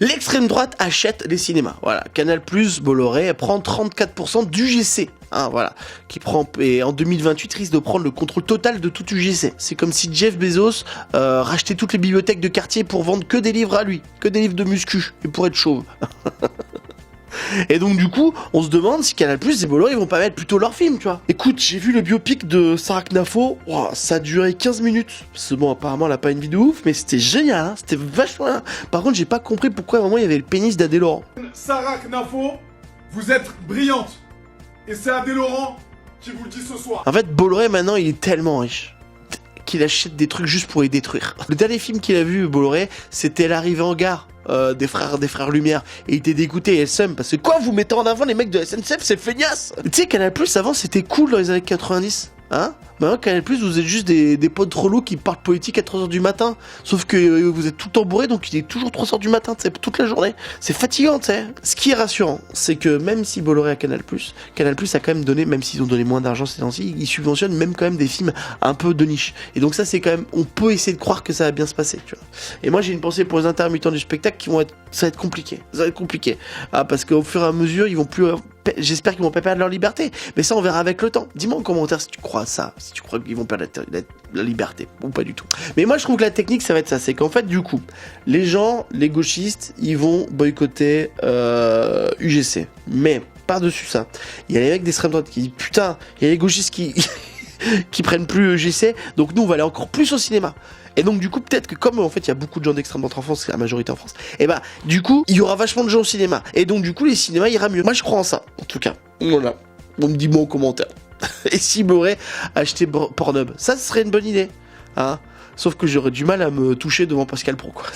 L'extrême droite achète les cinémas. Voilà, Canal+, Bolloré prend 34% d'UGC. Hein, voilà, qui prend et en 2028 risque de prendre le contrôle total de tout UGC. C'est comme si Jeff Bezos rachetait toutes les bibliothèques de quartier pour vendre que des livres à lui, que des livres de muscu et pour être chauve. Et donc du coup, on se demande si Canal+ et Bolloré ils vont pas mettre plutôt leur film, tu vois. Écoute, j'ai vu le biopic de Sarah Knafo, wow, ça a duré 15 minutes. C'est bon, apparemment elle a pas une vidéo ouf, mais c'était génial, hein, c'était vachement bien. Par contre, j'ai pas compris pourquoi à un moment il y avait le pénis d'Adé Laurent. Sarah Knafo, vous êtes brillante. Et c'est Adé Laurent qui vous le dit ce soir. En fait, Bolloré maintenant il est tellement riche qu'il achète des trucs juste pour les détruire. Le dernier film qu'il a vu, Bolloré, c'était L'arrivée en gare. Des frères Lumière, et il était dégoûté et seum parce que quoi, vous mettez en avant les mecs de la SNCF, c'est feignasse. Tu sais, Canal+ avant c'était cool dans les années 90, hein. Maintenant Canal+, vous êtes juste des potes relous qui parlent politique à 3h du matin, sauf que vous êtes tout embourré, donc il est toujours 3h du matin, tu sais, toute la journée. C'est fatigant, tu sais. Ce qui est rassurant, c'est que même si Bolloré a Canal+, a quand même donné, même s'ils ont donné moins d'argent ces temps-ci, ils subventionnent même quand même des films un peu de niche. Et donc ça, c'est quand même, on peut essayer de croire que ça va bien se passer, tu vois. Et moi, j'ai une pensée pour les intermittents du spectacle qui vont être, ça va être compliqué. Ça va être compliqué. Ah, parce qu'au fur et à mesure, ils vont plus, j'espère qu'ils vont pas perdre leur liberté. Mais ça, on verra avec le temps. Dis-moi en commentaire si tu crois ça, si tu crois qu'ils vont perdre la liberté, ou pas du tout. Mais moi, je trouve que la technique, ça va être ça. C'est qu'en fait, du coup, les gens, les gauchistes, ils vont boycotter UGC. Mais, par-dessus ça, il y a les mecs d'extrême droite qui disent, putain, il y a les gauchistes qui... qui prennent plus UGC, donc nous on va aller encore plus au cinéma. Et donc du coup peut-être que comme en fait il y a beaucoup de gens d'extrême droite en France, c'est la majorité en France, et bah du coup il y aura vachement de gens au cinéma. Et donc du coup les cinémas ira mieux. Moi je crois en ça, en tout cas. Voilà. On me dit moi en commentaire. Et si m'aurait acheté Pornhub, ça ce serait une bonne idée. Hein, sauf que j'aurais du mal à me toucher devant Pascal Pro quoi.